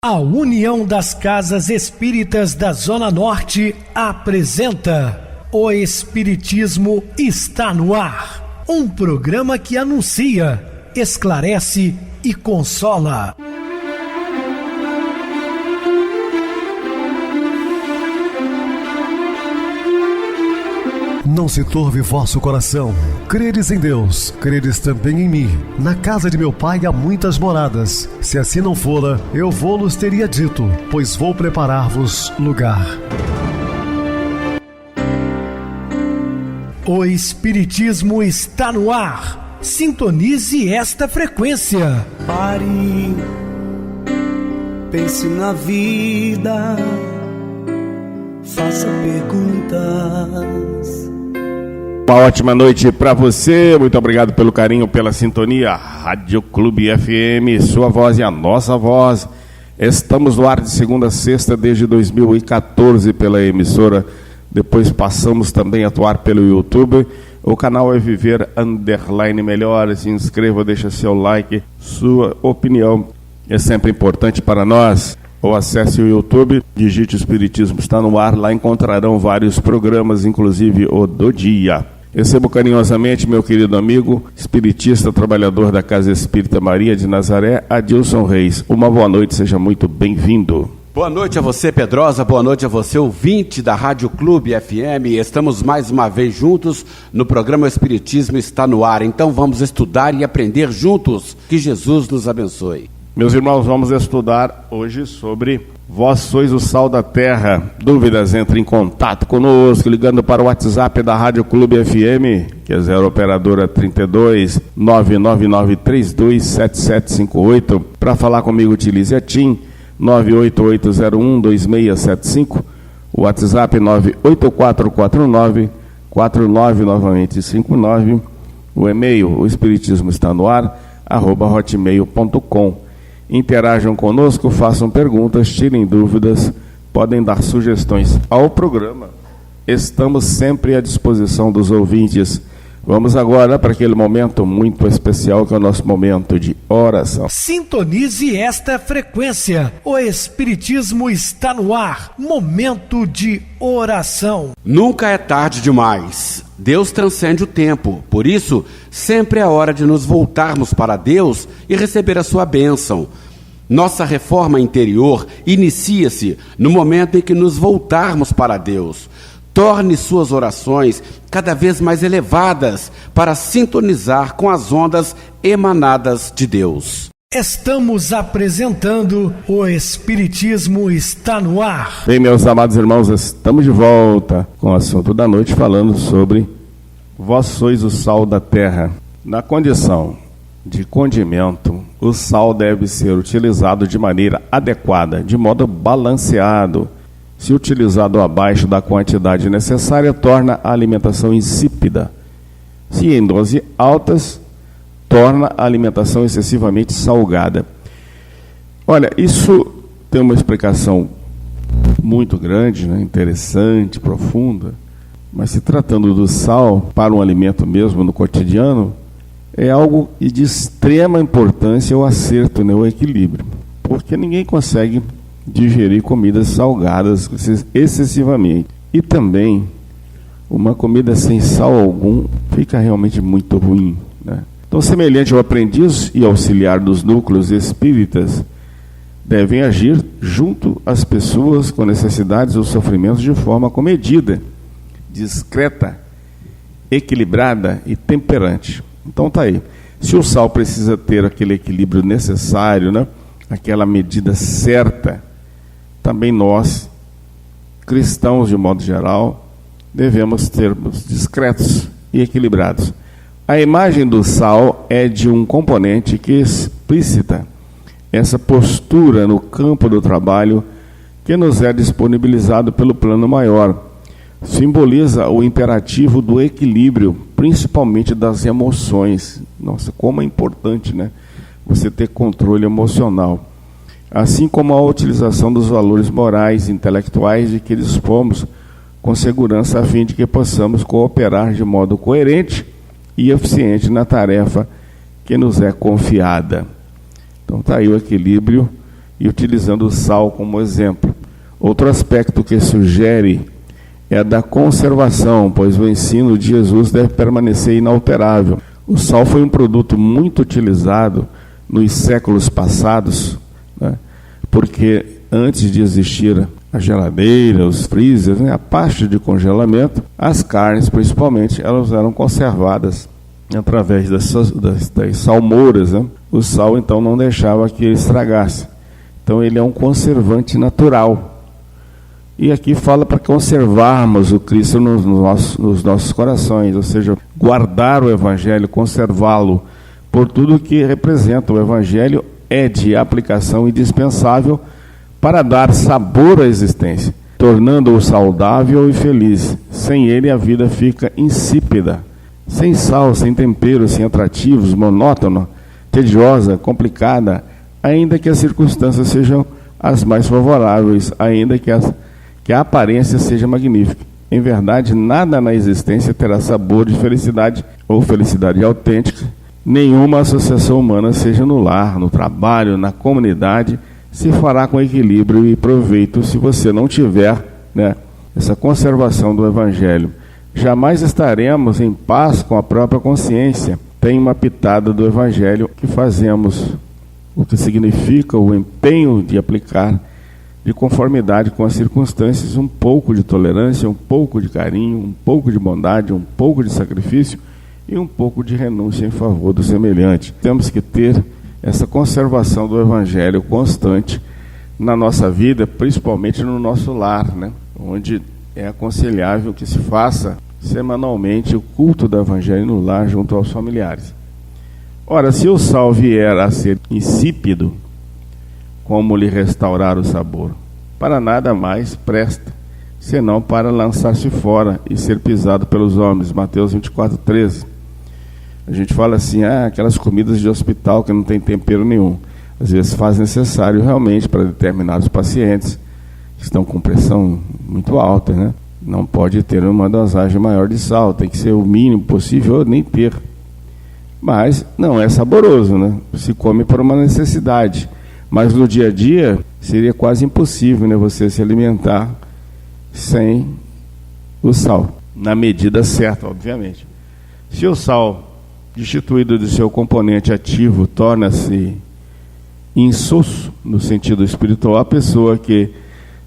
A União das Casas Espíritas da Zona Norte apresenta O Espiritismo está no ar, um programa que anuncia, esclarece e consola. Não se turve vosso coração. Credes em Deus, credes também em mim. Na casa de meu pai há muitas moradas. Se assim não fora, eu vou-los teria dito, pois vou preparar-vos lugar. O Espiritismo está no ar. Sintonize esta frequência. Pare, pense na vida, faça perguntas. Uma ótima noite para você, muito obrigado pelo carinho, pela sintonia. Rádio Clube FM, sua voz e a nossa voz. Estamos no ar de segunda a sexta desde 2014 pela emissora. Depois passamos também a atuar pelo YouTube. O canal é Viver _ Melhor. Se inscreva, deixa seu like, sua opinião é sempre importante para nós. Ou acesse o YouTube, digite o Espiritismo está no ar, lá encontrarão vários programas, inclusive o do dia. Recebo carinhosamente meu querido amigo, espiritista, trabalhador da Casa Espírita Maria de Nazaré, Adilson Reis. Uma boa noite, seja muito bem-vindo. Boa noite a você, Pedrosa, boa noite a você, ouvinte da Rádio Clube FM. Estamos mais uma vez juntos no programa O Espiritismo está no ar. Então vamos estudar e aprender juntos. Que Jesus nos abençoe. Meus irmãos, vamos estudar hoje sobre Vós sois o sal da terra. Dúvidas, entre em contato conosco, ligando para o WhatsApp da Rádio Clube FM, que é 0 operadora 32 999327758. Para falar comigo, utilize a TIM 988012675, o WhatsApp 9844949, novamente 59, o e-mail, o espiritismo está no ar, @hotmail.com. Interajam conosco, façam perguntas, tirem dúvidas, podem dar sugestões ao programa. Estamos sempre à disposição dos ouvintes. Vamos agora para aquele momento muito especial que é o nosso momento de oração. Sintonize esta frequência. O Espiritismo está no ar. Momento de oração. Nunca é tarde demais. Deus transcende o tempo. Por isso, sempre é hora de nos voltarmos para Deus e receber a sua bênção. Nossa reforma interior inicia-se no momento em que nos voltarmos para Deus. Torne suas orações cada vez mais elevadas para sintonizar com as ondas emanadas de Deus. Estamos apresentando O Espiritismo está no ar. Bem, meus amados irmãos, estamos de volta com o assunto da noite, falando sobre Vós sois o sal da terra. Na condição de condimento, o sal deve ser utilizado de maneira adequada, de modo balanceado. Se utilizado abaixo da quantidade necessária, torna a alimentação insípida. Se em doses altas, torna a alimentação excessivamente salgada. Olha, isso tem uma explicação muito grande, né? Interessante, profunda, mas se tratando do sal para um alimento mesmo no cotidiano, é algo de extrema importância o acerto, né? O equilíbrio, porque ninguém consegue digerir comidas salgadas excessivamente. E também, uma comida sem sal algum fica realmente muito ruim, né? Então, semelhante ao aprendiz e auxiliar dos núcleos espíritas, devem agir junto às pessoas com necessidades ou sofrimentos de forma comedida, discreta, equilibrada e temperante. Então tá aí. Se o sal precisa ter aquele equilíbrio necessário, né? Aquela medida certa, também nós, cristãos de modo geral, devemos sermos discretos e equilibrados. A imagem do sal é de um componente que explicita essa postura no campo do trabalho que nos é disponibilizado pelo plano maior. Simboliza o imperativo do equilíbrio, principalmente das emoções. Nossa, como é importante, né? Você ter controle emocional. Assim como a utilização dos valores morais e intelectuais de que dispomos com segurança a fim de que possamos cooperar de modo coerente e eficiente na tarefa que nos é confiada. Então está aí o equilíbrio e utilizando o sal como exemplo. Outro aspecto que sugere é a da conservação, pois o ensino de Jesus deve permanecer inalterável. O sal foi um produto muito utilizado nos séculos passados, né? Porque antes de existir a geladeira, os freezers, né, a parte de congelamento, as carnes principalmente, elas eram conservadas através das salmouras, né? O sal então não deixava que ele estragasse. Então ele é um conservante natural. E aqui fala para conservarmos o Cristo nos nossos corações, ou seja, guardar o Evangelho, conservá-lo, por tudo que representa. O Evangelho é de aplicação indispensável para dar sabor à existência, tornando-o saudável e feliz. Sem ele a vida fica insípida, sem sal, sem tempero, sem atrativos, monótona, tediosa, complicada, ainda que as circunstâncias sejam as mais favoráveis, ainda que a aparência seja magnífica. Em verdade, nada na existência terá sabor de felicidade ou felicidade autêntica. Nenhuma associação humana, seja no lar, no trabalho, na comunidade, se fará com equilíbrio e proveito se você não tiver, né, essa conservação do Evangelho. Jamais estaremos em paz com a própria consciência. Tem uma pitada do Evangelho que fazemos, o que significa o empenho de aplicar de conformidade com as circunstâncias, um pouco de tolerância, um pouco de carinho, um pouco de bondade, um pouco de sacrifício e um pouco de renúncia em favor do semelhante. Temos que ter essa conservação do Evangelho constante na nossa vida, principalmente no nosso lar, né? Onde é aconselhável que se faça semanalmente o culto do Evangelho no lar junto aos familiares. Ora, se o sal vier a ser insípido, como lhe restaurar o sabor? Para nada mais presta, senão para lançar-se fora e ser pisado pelos homens. Mateus 24:13. A gente fala assim, aquelas comidas de hospital que não tem tempero nenhum. Às vezes faz necessário realmente para determinados pacientes que estão com pressão muito alta, né? Não pode ter uma dosagem maior de sal, tem que ser o mínimo possível ou nem ter. Mas não é saboroso, né? Se come por uma necessidade. Mas no dia a dia seria quase impossível, né, você se alimentar sem o sal, na medida certa, obviamente. Se o sal, destituído de seu componente ativo, torna-se insosso, no sentido espiritual, a pessoa que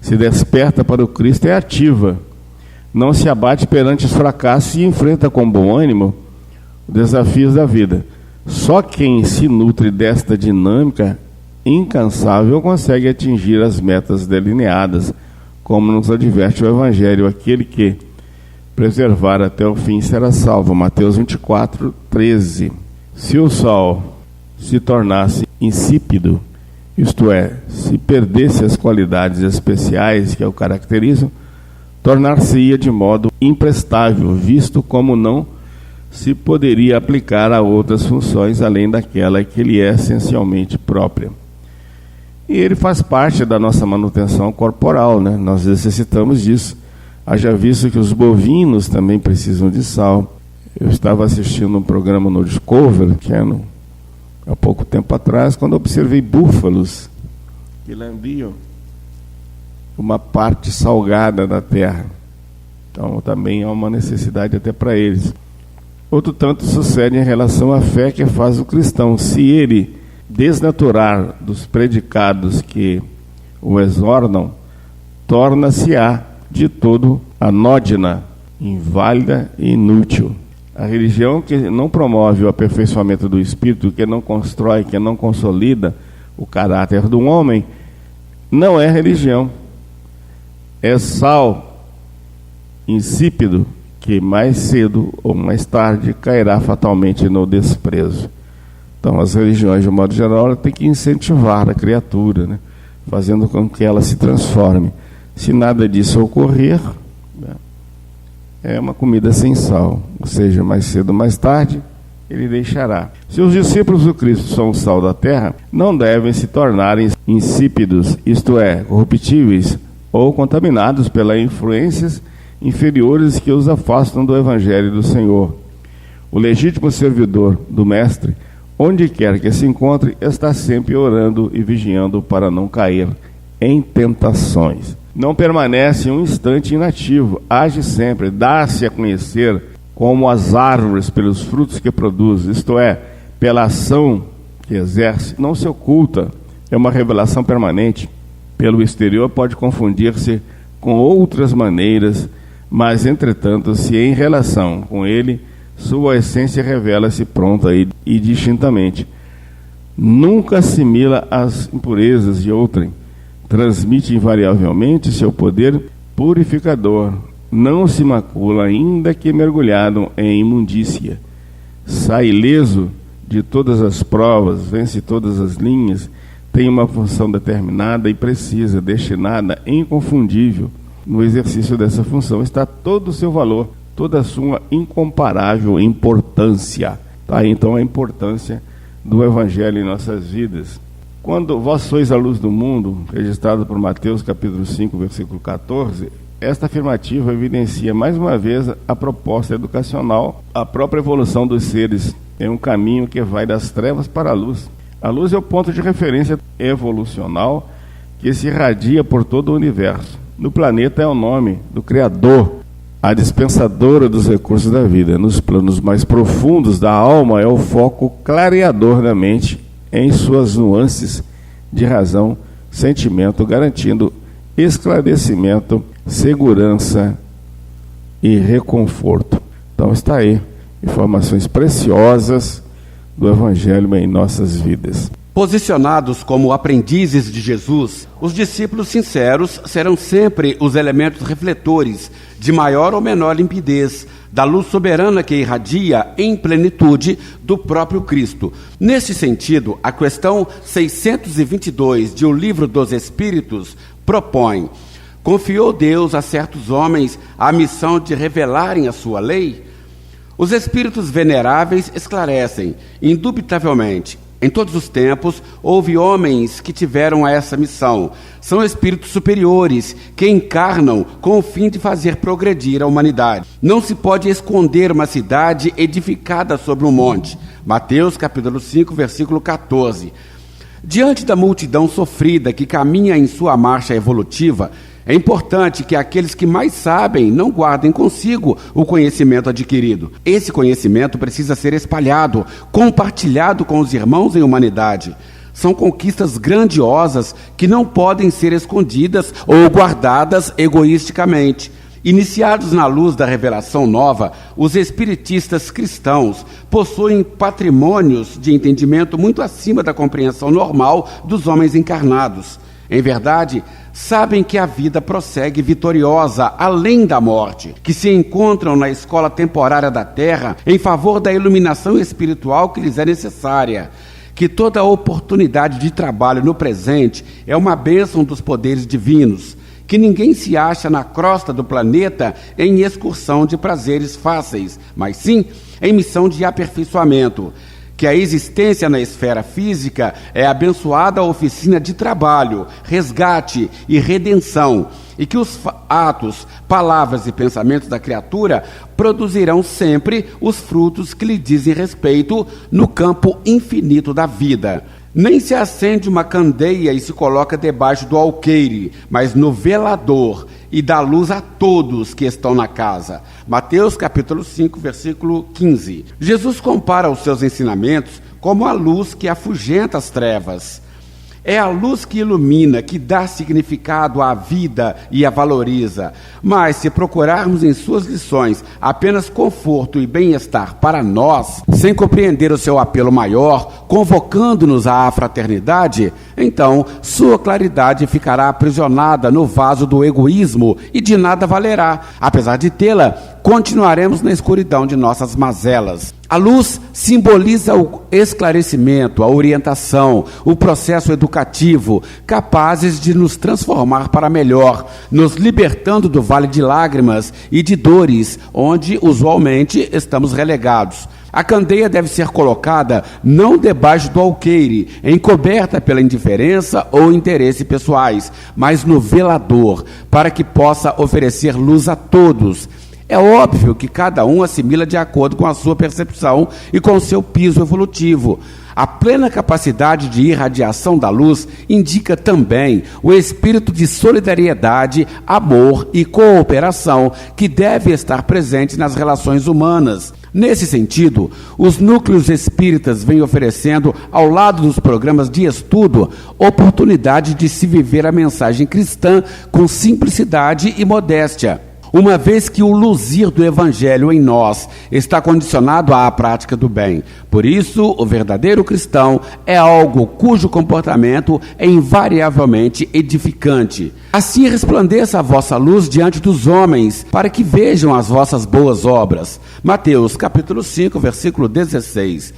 se desperta para o Cristo é ativa, não se abate perante os fracassos e enfrenta com bom ânimo os desafios da vida. Só quem se nutre desta dinâmica incansável consegue atingir as metas delineadas, como nos adverte o Evangelho. Aquele que preservar até o fim será salvo. Mateus 24:13. Se o sal se tornasse insípido, isto é, se perdesse as qualidades especiais que o caracterizam, tornar-se-ia de modo imprestável, visto como não se poderia aplicar a outras funções além daquela que lhe é essencialmente própria. E ele faz parte da nossa manutenção corporal, né? Nós necessitamos disso. Haja visto que os bovinos também precisam de sal. Eu estava assistindo um programa no Discovery, há pouco tempo atrás, quando observei búfalos que lambiam uma parte salgada da terra. Então também há uma necessidade até para eles. Outro tanto sucede em relação à fé que faz o cristão. Se ele desnaturar dos predicados que o exornam, torna-se-á de todo anódina, inválida e inútil. A religião que não promove o aperfeiçoamento do espírito, que não constrói, que não consolida o caráter do homem, não é religião. É sal insípido que mais cedo ou mais tarde cairá fatalmente no desprezo. Então, as religiões, de um modo geral, têm que incentivar a criatura, né? Fazendo com que ela se transforme. Se nada disso ocorrer, né, é uma comida sem sal, ou seja, mais cedo ou mais tarde, ele deixará. Se os discípulos do Cristo são o sal da terra, não devem se tornar insípidos, isto é, corruptíveis ou contaminados pelas influências inferiores que os afastam do Evangelho do Senhor. O legítimo servidor do Mestre onde quer que se encontre, está sempre orando e vigiando para não cair em tentações. Não permanece um instante inativo, age sempre, dá-se a conhecer como as árvores pelos frutos que produz, isto é, pela ação que exerce, não se oculta, é uma revelação permanente. Pelo exterior pode confundir-se com outras maneiras, mas entretanto, se em relação com ele, sua essência revela-se pronta e distintamente. Nunca assimila as impurezas de outrem, transmite invariavelmente seu poder purificador, não se macula ainda que mergulhado em imundícia, sai ileso de todas as provas, vence todas as linhas, tem uma função determinada e precisa, destinada, inconfundível. No exercício dessa função está todo o seu valor, toda a sua incomparável importância. Tá aí então a importância do Evangelho em nossas vidas. Quando vós sois a luz do mundo, registrado por Mateus capítulo 5, versículo 14, esta afirmativa evidencia mais uma vez a proposta educacional, a própria evolução dos seres em um caminho que vai das trevas para a luz. A luz é o ponto de referência evolucional que se irradia por todo o universo. No planeta é o nome do Criador, a dispensadora dos recursos da vida. Nos planos mais profundos da alma é o foco clareador da mente em suas nuances de razão, sentimento, garantindo esclarecimento, segurança e reconforto. Então está aí, informações preciosas do Evangelho em nossas vidas. Posicionados como aprendizes de Jesus, os discípulos sinceros serão sempre os elementos refletores de maior ou menor limpidez da luz soberana que irradia em plenitude do próprio Cristo. Nesse sentido, a questão 622 de O Livro dos Espíritos propõe: confiou Deus a certos homens a missão de revelarem a sua lei? Os espíritos veneráveis esclarecem, indubitavelmente, em todos os tempos, houve homens que tiveram essa missão. São espíritos superiores que encarnam com o fim de fazer progredir a humanidade. Não se pode esconder uma cidade edificada sobre um monte. Mateus capítulo 5, versículo 14. Diante da multidão sofrida que caminha em sua marcha evolutiva, é importante que aqueles que mais sabem não guardem consigo o conhecimento adquirido. Esse conhecimento precisa ser espalhado, compartilhado com os irmãos em humanidade. São conquistas grandiosas que não podem ser escondidas ou guardadas egoisticamente. Iniciados na luz da revelação nova, os espiritistas cristãos possuem patrimônios de entendimento muito acima da compreensão normal dos homens encarnados. Em verdade, sabem que a vida prossegue vitoriosa além da morte, que se encontram na escola temporária da Terra em favor da iluminação espiritual que lhes é necessária, que toda oportunidade de trabalho no presente é uma bênção dos poderes divinos, que ninguém se acha na crosta do planeta em excursão de prazeres fáceis, mas sim em missão de aperfeiçoamento, que a existência na esfera física é abençoada oficina de trabalho, resgate e redenção, e que os atos, palavras e pensamentos da criatura produzirão sempre os frutos que lhe dizem respeito no campo infinito da vida. Nem se acende uma candeia e se coloca debaixo do alqueire, mas no velador, e dá luz a todos que estão na casa. Mateus capítulo 5, versículo 15. Jesus compara os seus ensinamentos como a luz que afugenta as trevas. É a luz que ilumina, que dá significado à vida e a valoriza. Mas se procurarmos em suas lições apenas conforto e bem-estar para nós, sem compreender o seu apelo maior, convocando-nos à fraternidade, então sua claridade ficará aprisionada no vaso do egoísmo e de nada valerá. Apesar de tê-la, continuaremos na escuridão de nossas mazelas. A luz simboliza o esclarecimento, a orientação, o processo educativo, capazes de nos transformar para melhor, nos libertando do vale de lágrimas e de dores, onde usualmente estamos relegados. A candeia deve ser colocada não debaixo do alqueire, encoberta pela indiferença ou interesse pessoais, mas no velador, para que possa oferecer luz a todos. É óbvio que cada um assimila de acordo com a sua percepção e com o seu piso evolutivo. A plena capacidade de irradiação da luz indica também o espírito de solidariedade, amor e cooperação que deve estar presente nas relações humanas. Nesse sentido, os núcleos espíritas vêm oferecendo, ao lado dos programas de estudo, oportunidade de se viver a mensagem cristã com simplicidade e modéstia. Uma vez que o luzir do Evangelho em nós está condicionado à prática do bem. Por isso, o verdadeiro cristão é algo cujo comportamento é invariavelmente edificante. Assim resplandeça a vossa luz diante dos homens, para que vejam as vossas boas obras. Mateus capítulo 5, versículo 16.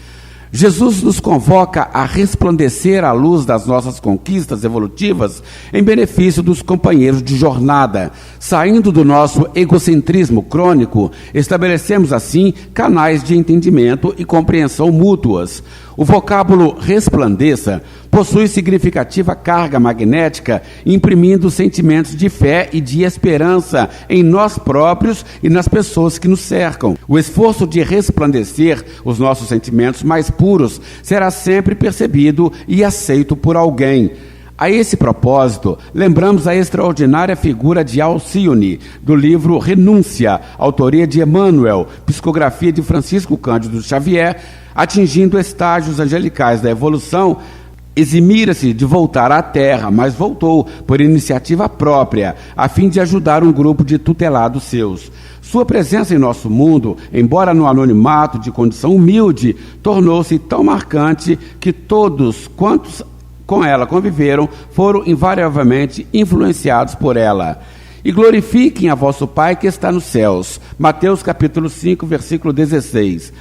Jesus nos convoca a resplandecer a luz das nossas conquistas evolutivas em benefício dos companheiros de jornada. Saindo do nosso egocentrismo crônico, estabelecemos assim canais de entendimento e compreensão mútuas. O vocábulo resplandeça possui significativa carga magnética, imprimindo sentimentos de fé e de esperança em nós próprios e nas pessoas que nos cercam. O esforço de resplandecer os nossos sentimentos mais puros será sempre percebido e aceito por alguém. A esse propósito, lembramos a extraordinária figura de Alcione, do livro Renúncia, autoria de Emmanuel, psicografia de Francisco Cândido Xavier. Atingindo estágios angelicais da evolução, eximira-se de voltar à Terra, mas voltou por iniciativa própria, a fim de ajudar um grupo de tutelados seus. Sua presença em nosso mundo, embora no anonimato de condição humilde, tornou-se tão marcante que todos quantos com ela conviveram foram invariavelmente influenciados por ela. E glorifiquem a vosso Pai que está nos céus. Mateus capítulo 5, versículo 16.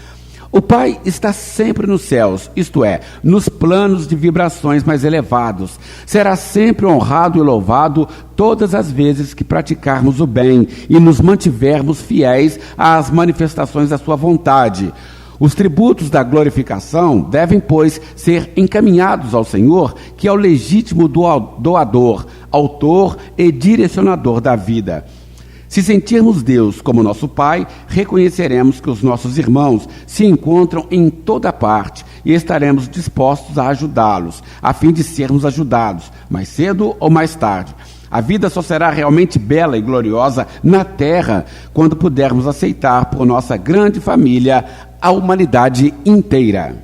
O Pai está sempre nos céus, isto é, nos planos de vibrações mais elevados. Será sempre honrado e louvado todas as vezes que praticarmos o bem e nos mantivermos fiéis às manifestações da sua vontade. Os tributos da glorificação devem, pois, ser encaminhados ao Senhor, que é o legítimo doador, autor e direcionador da vida. Se sentirmos Deus como nosso Pai, reconheceremos que os nossos irmãos se encontram em toda parte e estaremos dispostos a ajudá-los, a fim de sermos ajudados, mais cedo ou mais tarde. A vida só será realmente bela e gloriosa na Terra quando pudermos aceitar por nossa grande família a humanidade inteira.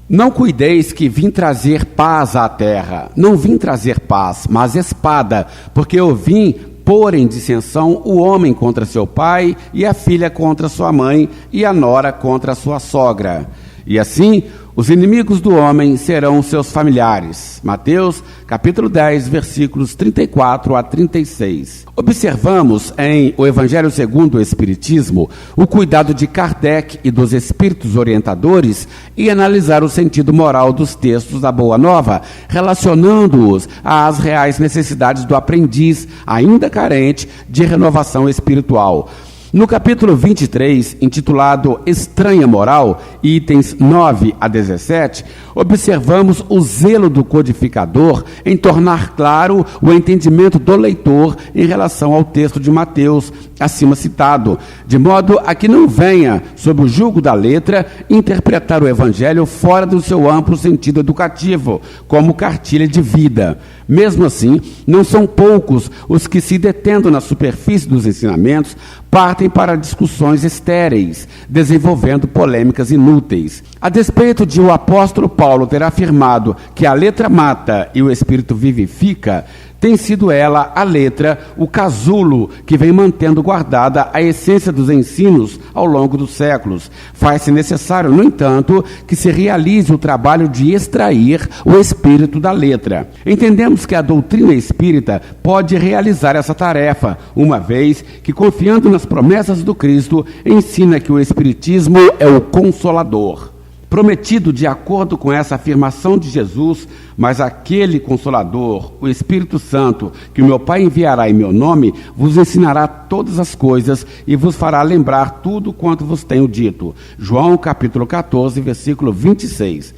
Não cuideis que vim trazer paz à terra. Não vim trazer paz, mas espada, porque eu vim pôr em dissensão o homem contra seu pai, e a filha contra sua mãe, e a nora contra sua sogra. E assim, os inimigos do homem serão seus familiares. Mateus, capítulo 10, versículos 34 a 36. Observamos em O Evangelho segundo o Espiritismo o cuidado de Kardec e dos espíritos orientadores em analisar o sentido moral dos textos da Boa Nova, relacionando-os às reais necessidades do aprendiz, ainda carente de renovação espiritual. No capítulo 23, intitulado Estranha Moral, itens 9 a 17, observamos o zelo do codificador em tornar claro o entendimento do leitor em relação ao texto de Mateus, acima citado, de modo a que não venha, sob o julgo da letra, interpretar o Evangelho fora do seu amplo sentido educativo, como cartilha de vida. Mesmo assim, não são poucos os que, se detendo na superfície dos ensinamentos, partem para discussões estéreis, desenvolvendo polêmicas inúteis. A despeito de o apóstolo Paulo ter afirmado que a letra mata e o espírito vivifica, tem sido ela, a letra, o casulo que vem mantendo guardada a essência dos ensinos ao longo dos séculos. Faz-se necessário, no entanto, que se realize o trabalho de extrair o espírito da letra. Entendemos que a doutrina espírita pode realizar essa tarefa, uma vez que, confiando nas promessas do Cristo, ensina que o Espiritismo é o Consolador. Prometido de acordo com essa afirmação de Jesus, mas aquele Consolador, o Espírito Santo, que o meu Pai enviará em meu nome, vos ensinará todas as coisas e vos fará lembrar tudo quanto vos tenho dito. João capítulo 14, versículo 26.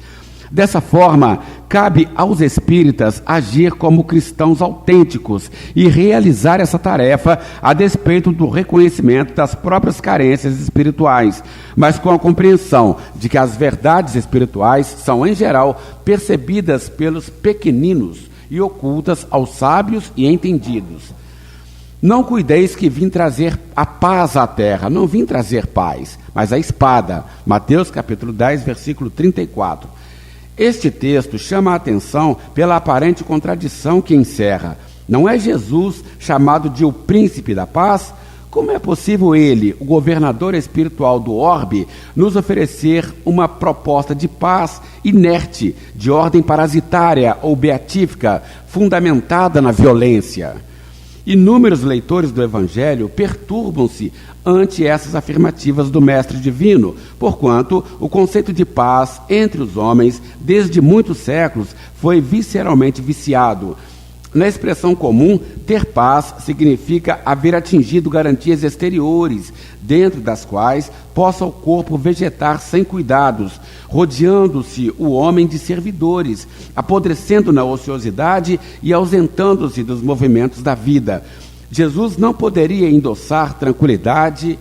Dessa forma, cabe aos espíritas agir como cristãos autênticos e realizar essa tarefa a despeito do reconhecimento das próprias carências espirituais, mas com a compreensão de que as verdades espirituais são, em geral, percebidas pelos pequeninos e ocultas aos sábios e entendidos. Não cuideis que vim trazer a paz à terra, não vim trazer paz, mas a espada. Mateus capítulo 10, versículo 34. Este texto chama a atenção pela aparente contradição que encerra. Não é Jesus chamado de o príncipe da paz? Como é possível ele, o governador espiritual do orbe, nos oferecer uma proposta de paz inerte, de ordem parasitária ou beatífica, fundamentada na violência? Inúmeros leitores do Evangelho perturbam-se ante essas afirmativas do Mestre Divino, porquanto o conceito de paz entre os homens, desde muitos séculos, foi visceralmente viciado. Na expressão comum, ter paz significa haver atingido garantias exteriores, dentro das quais possa o corpo vegetar sem cuidados, rodeando-se o homem de servidores, apodrecendo na ociosidade e ausentando-se dos movimentos da vida. Jesus não poderia endossar tranquilidade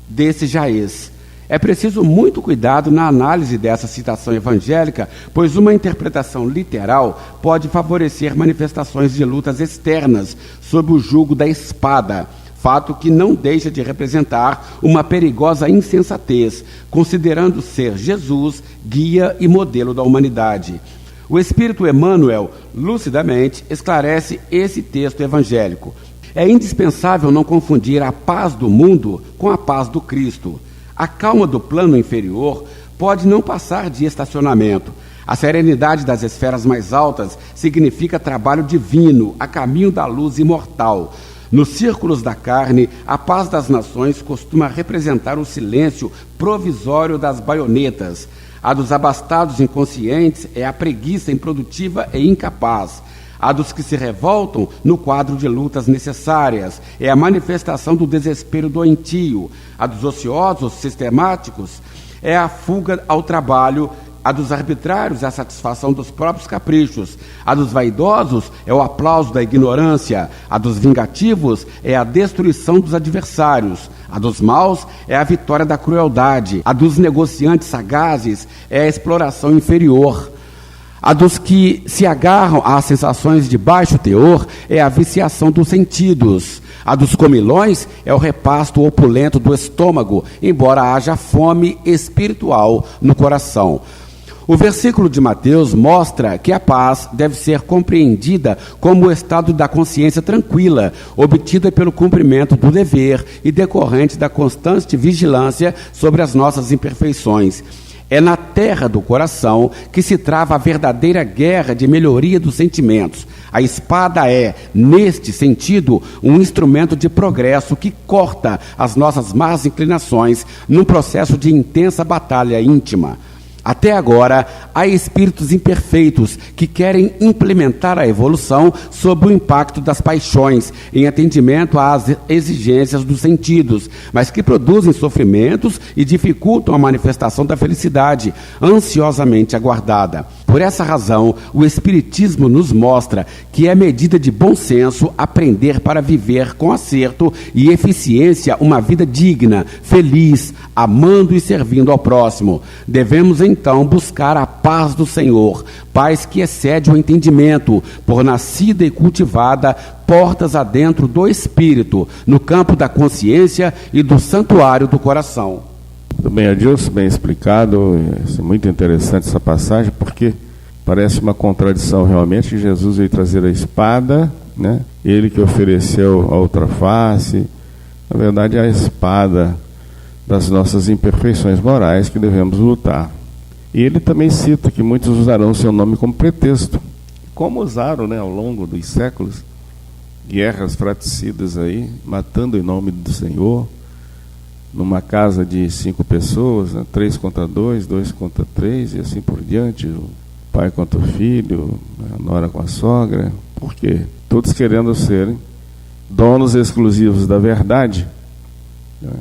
desse jaez. É preciso muito cuidado na análise dessa citação evangélica, pois uma interpretação literal pode favorecer manifestações de lutas externas sob o jugo da espada, fato que não deixa de representar uma perigosa insensatez, considerando ser Jesus guia e modelo da humanidade. O Espírito Emmanuel, lucidamente, esclarece esse texto evangélico. É indispensável não confundir a paz do mundo com a paz do Cristo. A calma do plano inferior pode não passar de estacionamento. A serenidade das esferas mais altas significa trabalho divino, a caminho da luz imortal. Nos círculos da carne, a paz das nações costuma representar o silêncio provisório das baionetas. A dos abastados inconscientes é a preguiça improdutiva e incapaz. A dos que se revoltam no quadro de lutas necessárias é a manifestação do desespero doentio. A dos ociosos sistemáticos é a fuga ao trabalho. A dos arbitrários é a satisfação dos próprios caprichos. A dos vaidosos é o aplauso da ignorância. A dos vingativos é a destruição dos adversários. A dos maus é a vitória da crueldade. A dos negociantes sagazes é a exploração inferior. A dos que se agarram às sensações de baixo teor é a viciação dos sentidos. A dos comilões é o repasto opulento do estômago, embora haja fome espiritual no coração. O versículo de Mateus mostra que a paz deve ser compreendida como o estado da consciência tranquila, obtida pelo cumprimento do dever e decorrente da constante vigilância sobre as nossas imperfeições. É na terra do coração que se trava a verdadeira guerra de melhoria dos sentimentos. A espada é, neste sentido, um instrumento de progresso que corta as nossas más inclinações num processo de intensa batalha íntima. Até agora, há espíritos imperfeitos que querem implementar a evolução sob o impacto das paixões, em atendimento às exigências dos sentidos, mas que produzem sofrimentos e dificultam a manifestação da felicidade, ansiosamente aguardada. Por essa razão, o Espiritismo nos mostra que é medida de bom senso aprender para viver com acerto e eficiência uma vida digna, feliz, amando e servindo ao próximo. Devemos então buscar a paz do Senhor, paz que excede o entendimento, por nascida e cultivada portas adentro do Espírito, no campo da consciência e do santuário do coração. Muito bem, Adilson, bem explicado. É muito interessante essa passagem, porque parece uma contradição realmente. Jesus veio trazer a espada, né? Ele que ofereceu a outra face. Na verdade, é a espada das nossas imperfeições morais que devemos lutar. E ele também cita que muitos usarão seu nome como pretexto, como usaram, né, ao longo dos séculos, guerras fratricidas aí, matando em nome do Senhor, numa casa de 5 pessoas, né, 3 contra 2, 2 contra 3, e assim por diante, o pai contra o filho, a nora com a sogra. Por quê? Todos querendo serem donos exclusivos da verdade, né?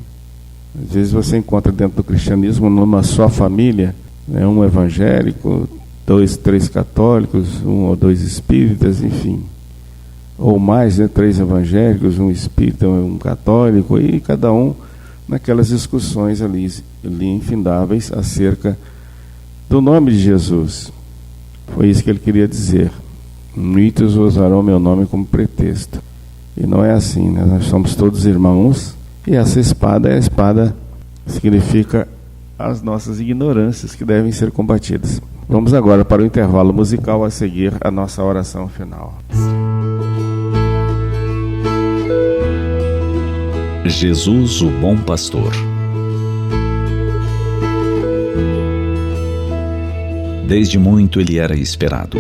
Às vezes você encontra dentro do cristianismo, numa só família, né, um evangélico, 2, 3 católicos, 1 ou 2 espíritas, enfim, ou mais, né, 3 evangélicos, 1 espírita, 1 católico, e cada um naquelas discussões ali infindáveis acerca do nome de Jesus. Foi isso que ele queria dizer. Muitos usarão meu nome como pretexto. E não é assim, né? Nós somos todos irmãos, e essa espada é a espada que significa as nossas ignorâncias que devem ser combatidas. Vamos agora para o intervalo musical, a seguir a nossa oração final. Jesus, o bom pastor. Desde muito ele era esperado,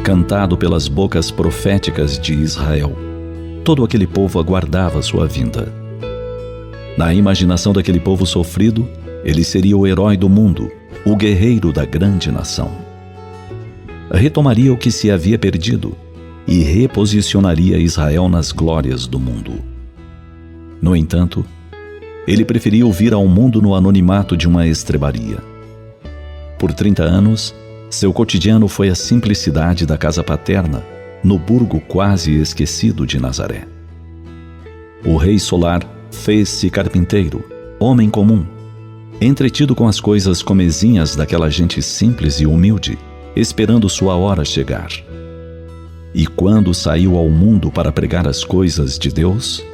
cantado pelas bocas proféticas de Israel. Todo aquele povo aguardava sua vinda. Na imaginação daquele povo sofrido, ele seria o herói do mundo, o guerreiro da grande nação. Retomaria o que se havia perdido e reposicionaria Israel nas glórias do mundo. No entanto, ele preferiu vir ao mundo no anonimato de uma estrebaria. Por 30 anos, seu cotidiano foi a simplicidade da casa paterna, no burgo quase esquecido de Nazaré. O rei solar fez-se carpinteiro, homem comum, entretido com as coisas comezinhas daquela gente simples e humilde, esperando sua hora chegar. E quando saiu ao mundo para pregar as coisas de Deus,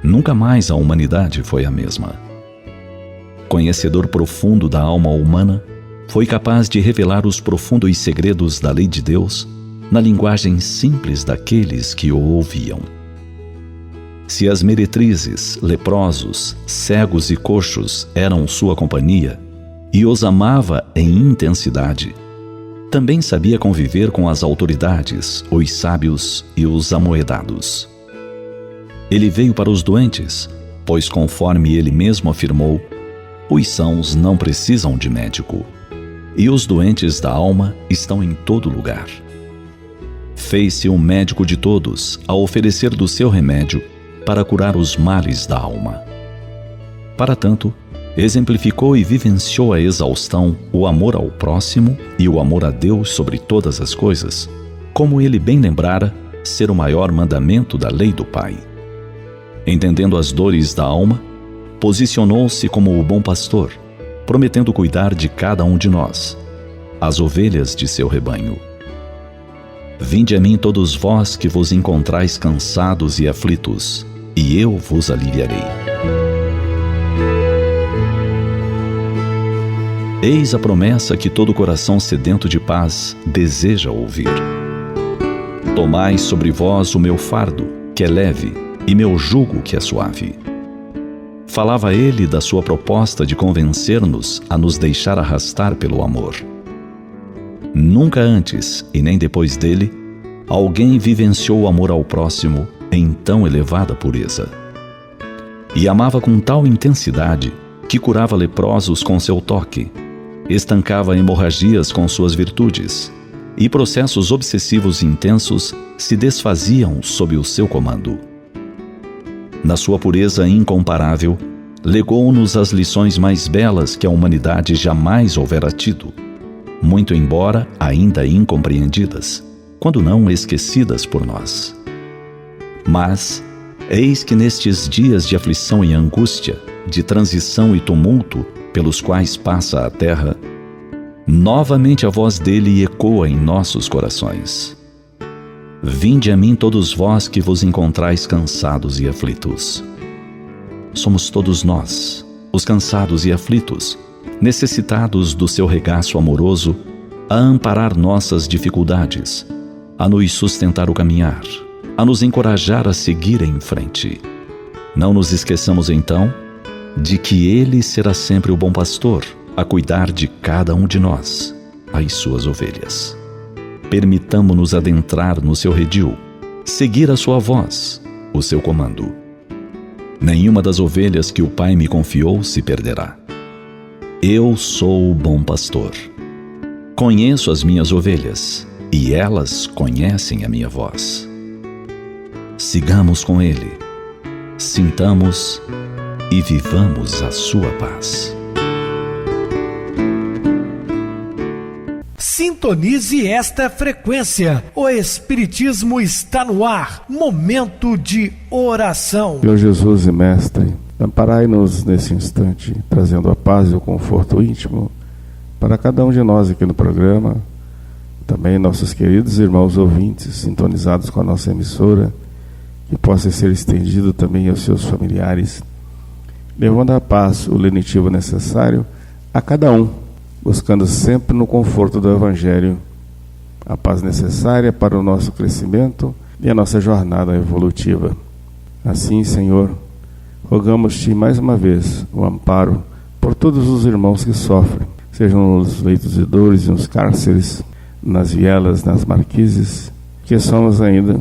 nunca mais a humanidade foi a mesma. Conhecedor profundo da alma humana, foi capaz de revelar os profundos segredos da lei de Deus na linguagem simples daqueles que o ouviam. Se as meretrizes, leprosos, cegos e coxos eram sua companhia e os amava em intensidade, também sabia conviver com as autoridades, os sábios e os amoedados. Ele veio para os doentes, pois conforme ele mesmo afirmou, os sãos não precisam de médico, e os doentes da alma estão em todo lugar. Fez-se um médico de todos ao oferecer do seu remédio para curar os males da alma. Para tanto, exemplificou e vivenciou a exaustão o amor ao próximo e o amor a Deus sobre todas as coisas, como ele bem lembrara ser o maior mandamento da lei do Pai. Entendendo as dores da alma, posicionou-se como o bom pastor, prometendo cuidar de cada um de nós, as ovelhas de seu rebanho. Vinde a mim todos vós que vos encontrais cansados e aflitos, e eu vos aliviarei. Eis a promessa que todo coração sedento de paz deseja ouvir. Tomai sobre vós o meu fardo, que é leve, e meu jugo, que é suave. Falava ele da sua proposta de convencer-nos a nos deixar arrastar pelo amor. Nunca antes, e nem depois dele, alguém vivenciou o amor ao próximo em tão elevada pureza. E amava com tal intensidade que curava leprosos com seu toque, estancava hemorragias com suas virtudes, e processos obsessivos intensos se desfaziam sob o seu comando. Na sua pureza incomparável, legou-nos as lições mais belas que a humanidade jamais houvera tido, muito embora ainda incompreendidas, quando não esquecidas por nós. Mas, eis que nestes dias de aflição e angústia, de transição e tumulto pelos quais passa a terra, novamente a voz dele ecoa em nossos corações. Vinde a mim todos vós que vos encontrais cansados e aflitos. Somos todos nós, os cansados e aflitos, necessitados do seu regaço amoroso a amparar nossas dificuldades, a nos sustentar o caminhar, a nos encorajar a seguir em frente. Não nos esqueçamos então de que ele será sempre o bom pastor a cuidar de cada um de nós, as suas ovelhas. Permitamo-nos adentrar no seu redil, seguir a sua voz, o seu comando. Nenhuma das ovelhas que o Pai me confiou se perderá. Eu sou o bom pastor. Conheço as minhas ovelhas, e elas conhecem a minha voz. Sigamos com ele, sintamos e vivamos a sua paz. Sintonize esta frequência. O Espiritismo está no ar. Momento de oração. Meu Jesus e Mestre, amparai-nos nesse instante, trazendo a paz e o conforto íntimo para cada um de nós aqui no programa, também nossos queridos irmãos ouvintes sintonizados com a nossa emissora, que possa ser estendido também aos seus familiares, levando a paz, o lenitivo necessário a cada um, buscando sempre no conforto do Evangelho a paz necessária para o nosso crescimento e a nossa jornada evolutiva. Assim, Senhor, rogamos-te mais uma vez o amparo por todos os irmãos que sofrem, sejam nos leitos de dores e nos cárceres, nas vielas, nas marquises, que somos ainda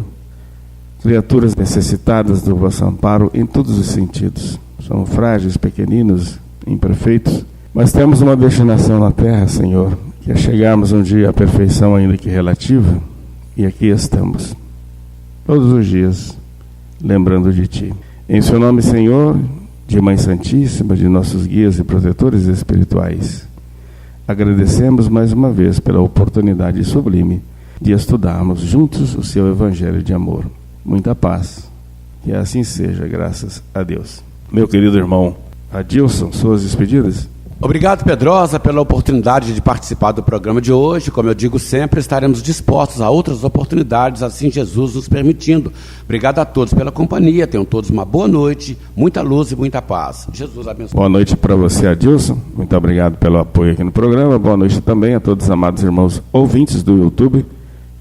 criaturas necessitadas do vosso amparo em todos os sentidos. Somos frágeis, pequeninos, imperfeitos, mas temos uma destinação na terra, Senhor, que é chegarmos um dia à perfeição, ainda que relativa, e aqui estamos, todos os dias, lembrando de Ti. Em Seu nome, Senhor, de Mãe Santíssima, de nossos guias e protetores espirituais, agradecemos mais uma vez pela oportunidade sublime de estudarmos juntos o Seu Evangelho de amor. Muita paz, que assim seja, graças a Deus. Meu querido irmão Adilson, suas despedidas. Obrigado, Pedrosa, pela oportunidade de participar do programa de hoje. Como eu digo sempre, estaremos dispostos a outras oportunidades, assim Jesus nos permitindo. Obrigado a todos pela companhia, tenham todos uma boa noite, muita luz e muita paz. Jesus abençoe. Boa noite para você, Adilson. Muito obrigado pelo apoio aqui no programa. Boa noite também a todos os amados irmãos ouvintes do YouTube,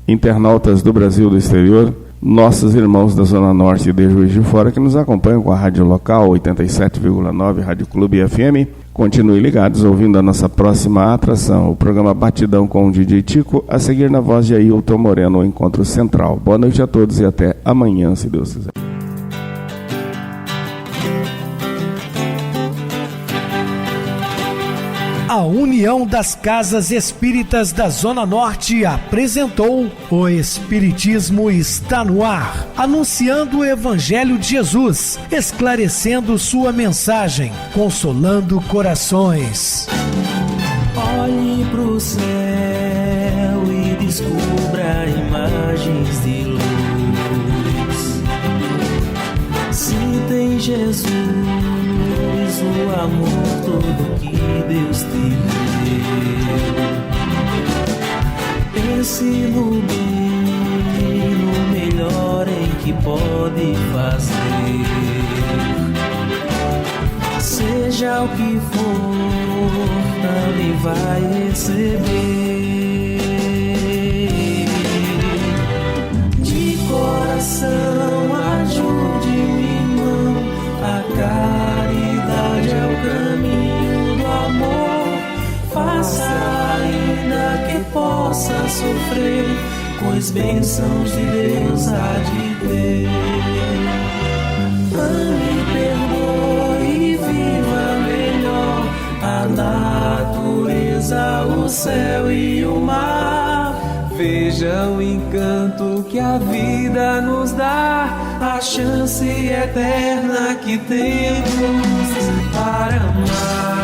internautas do Brasil e do exterior, nossos irmãos da Zona Norte e de Juiz de Fora que nos acompanham com a rádio local 87,9 Rádio Clube FM. Continue ligados ouvindo a nossa próxima atração, o programa Batidão com o DJ Tico, a seguir na voz de Ailton Moreno, o Encontro Central. Boa noite a todos e até amanhã, se Deus quiser. A União das Casas Espíritas da Zona Norte apresentou O Espiritismo está no ar, anunciando o Evangelho de Jesus, esclarecendo sua mensagem, consolando corações. Olhe pro céu e descubra imagens de luz. Se tem Jesus, o amor todo que Deus te deu. Pense no bem, no melhor em que pode fazer. Seja o que for, também vai receber. De coração, ajude-me, irmão, a caridade é o caminho do amor. Faça ainda que possa sofrer, pois bênçãos de Deus há de ter. Ame, perdoe e viva melhor a natureza, o céu e o mar. Veja o encanto que a vida nos dá, a chance eterna que temos para amar.